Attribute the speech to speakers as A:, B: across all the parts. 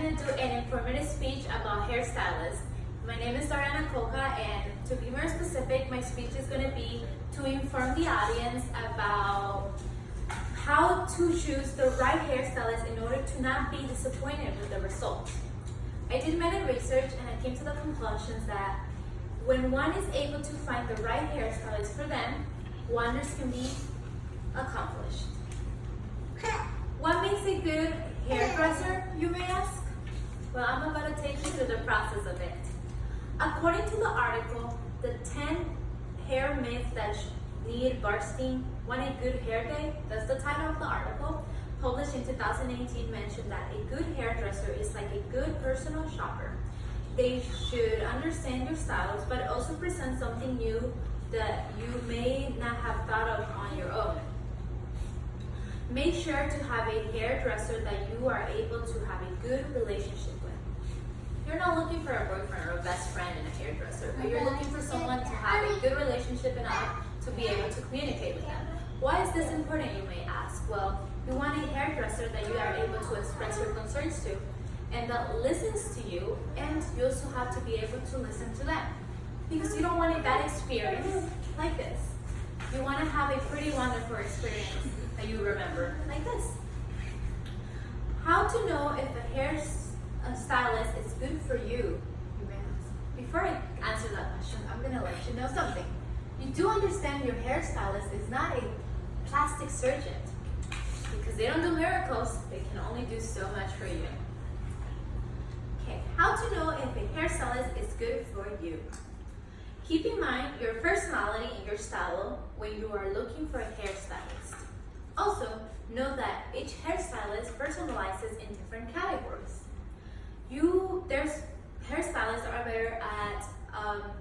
A: going to do an informative speech about hairstylists. My name is Dariana Coca, and to be more specific, my speech is going to be to inform the audience about how to choose the right hairstylist in order to not be disappointed with the results. I did many research and I came to the conclusions that when one is able to find the right hairstylist for them, wonders can be accomplished. What makes a good hairdresser, you may ask? Well, I'm about to take you through the process of it. According to the article, the 10 hair myths that need busting on a good hair day, that's the title of the article, published in 2018, mentioned that a good hairdresser is like a good personal shopper. They should understand your styles, but also present something new that you may not have thought of on your own. Make sure to have a hairdresser that you are able to have a good relationship with. You're not looking for a boyfriend or a best friend in a hairdresser, but you're looking for someone to have a good relationship enough to be able to communicate with them. Why is this important, you may ask? Well, you want a hairdresser that you are able to express your concerns to and that listens to you, and you also have to be able to listen to them. Because you don't want a bad experience like this. You want to have a pretty wonderful experience that you remember like this. How to know if a hairstylist is good for you, you may ask. Before I answer that question, I'm going to let you know something. You do understand your hairstylist is not a plastic surgeon, because they don't do miracles, they can only do so much for you. Okay, how to know if a hairstylist is good for you. Keep in mind your personality and your style when you are looking for a hairstylist. Also, know that each hairstylist personalizes in different categories. There's hairstylists that are better at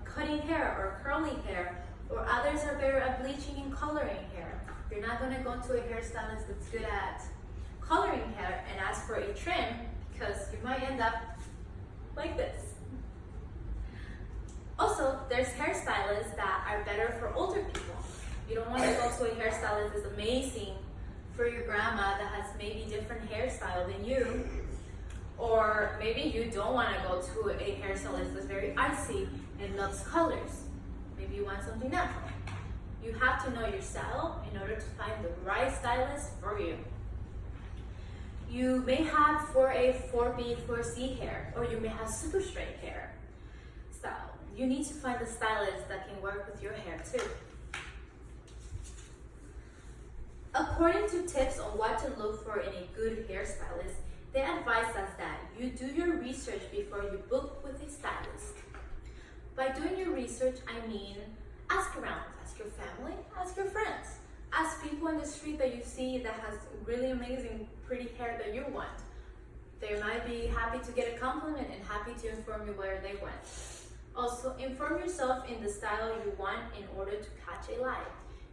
A: cutting hair or curling hair, or others are better at bleaching and coloring hair. You're not going to go to a hairstylist that's good at coloring hair and ask for a trim, because you might end up like this. Also, there's hairstylists that are better for older people. You don't want to go to a hairstylist that's amazing for your grandma that has maybe different hairstyle than you. Or maybe you don't want to go to a hairstylist that's very artsy and loves colors. Maybe you want something natural. You have to know your style in order to find the right stylist for you. You may have 4A, 4B, 4C hair, or you may have super straight hair style. You need to find a stylist that can work with your hair too. According to tips on what to look for in a good hairstylist, they advise us that you do your research before you book with a stylist. By doing your research, I mean ask around, ask your family, ask your friends, ask people in the street that you see that has really amazing, pretty hair that you want. They might be happy to get a compliment and happy to inform you where they went. Also, inform yourself in the style you want in order to catch a light.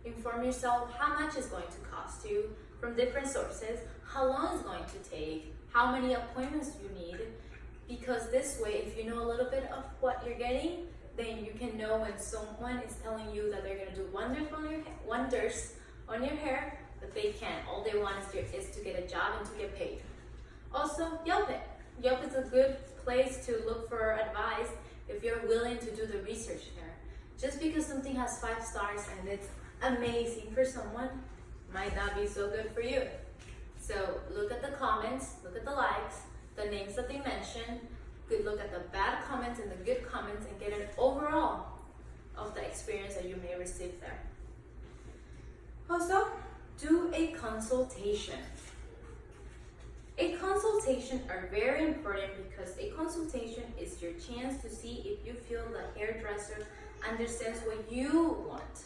A: Inform yourself how much it's going to cost you from different sources, how long it's going to take, how many appointments you need, because this way, if you know a little bit of what you're getting, then you can know when someone is telling you that they're going to do wonders on your hair, but they can't. All they want is to get a job and to get paid. Also, Yelp it. Yelp is a good place to look for advice if you're willing to do the research there. Just because something has 5 stars and it's amazing for someone, might not be so good for you. So look at the comments, look at the likes, the names that they mention, good look at the bad comments and the good comments, and get an overall of the experience that you may receive there. Also, do a consultation. A consultation are very important because a consultation is your chance to see if you feel the hairdresser understands what you want.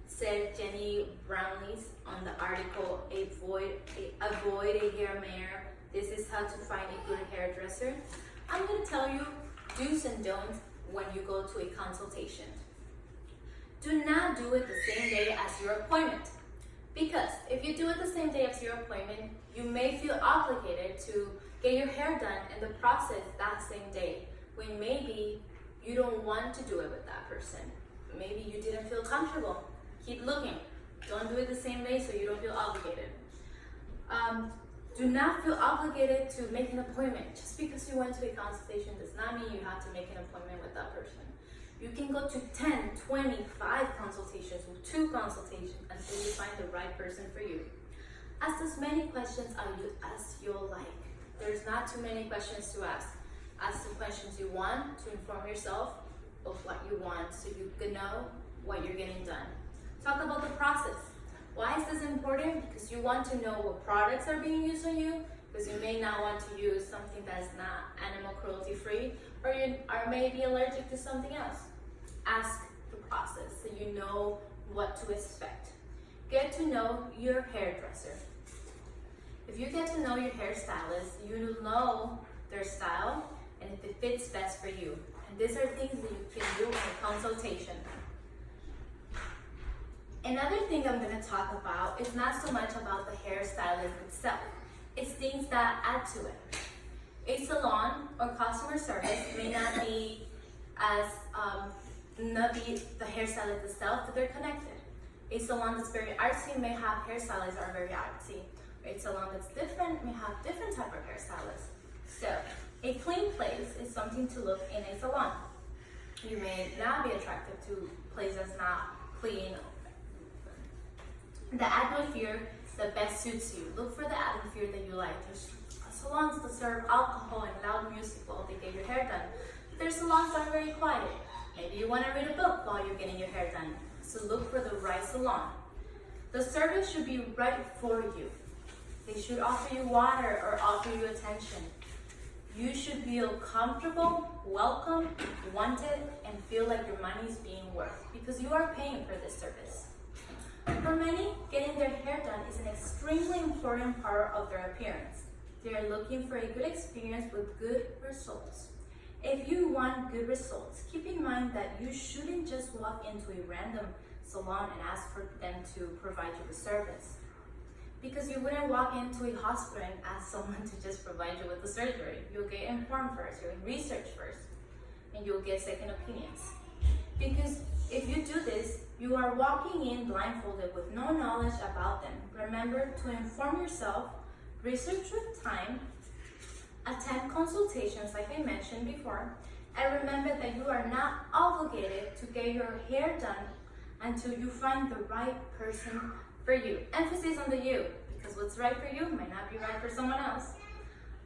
A: Said Jenny Brownlees on the article, Avoid a Hair Mayor. This is how to find a good hairdresser. I'm going to tell you do's and don'ts when you go to a consultation. Do not do it the same day as your appointment. Because if you do it the same day as your appointment, you may feel obligated to get your hair done in the process that same day, when maybe you don't want to do it with that person. Maybe you didn't feel comfortable. Keep looking. Don't do it the same day so you don't feel obligated. Do not feel obligated to make an appointment. Just because you went to a consultation does not mean you have to make an appointment with that person. You can go to 10, 20, 5 consultations, or 2 consultations until you find the right person for you. Ask as many questions as you'll like. There's not too many questions to ask. Ask the questions you want to inform yourself of what you want so you can know what you're getting done. Talk about the process. Why is this important? Because you want to know what products are being used on you, because you may not want to use something that's not animal cruelty free, or you may be allergic to something else. Ask the process so you know what to expect. Get to know your hairdresser. If you get to know your hairstylist, you know their style and if it fits best for you. And these are things that you can do in a consultation. Another thing I'm going to talk about is not so much about the hairstylist itself. It's things that add to it. A salon or customer service may not be the hairstylist itself, but they're connected. A salon that's very artsy may have hairstylists that are very artsy. A salon that's different may have different type of hairstylists. So, a clean place is something to look in a salon. You may not be attracted to a place that's not clean. The atmosphere that best suits you. Look for the atmosphere that you like. There's salons that serve alcohol and loud music while they get your hair done. There's salons that are very quiet. Maybe you want to read a book while you're getting your hair done. So look for the right salon. The service should be right for you. They should offer you water or offer you attention. You should feel comfortable, welcome, wanted, and feel like your money is being worth because you are paying for this service. For many, getting their hair done is an extremely important part of their appearance. They are looking for a good experience with good results. If you want good results, keep in mind that you shouldn't just walk into a random salon and ask for them to provide you with service. Because you wouldn't walk into a hospital and ask someone to just provide you with the surgery. You'll get informed first, you'll research first, and you'll get second opinions. Because if you do this, you are walking in blindfolded with no knowledge about them. Remember to inform yourself, research with time, attend consultations like I mentioned before, and remember that you are not obligated to get your hair done until you find the right person for you. Emphasis on the you, because what's right for you might not be right for someone else.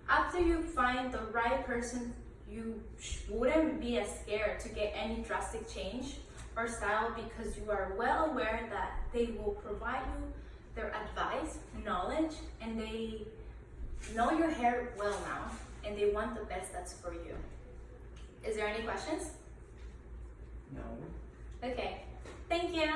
A: After you find the right person, you wouldn't be as scared to get any drastic change or style because you are well aware that they will provide you their advice, knowledge, and they know your hair well now, and they want the best that's for you. Is there any questions?
B: No.
A: Okay, thank you.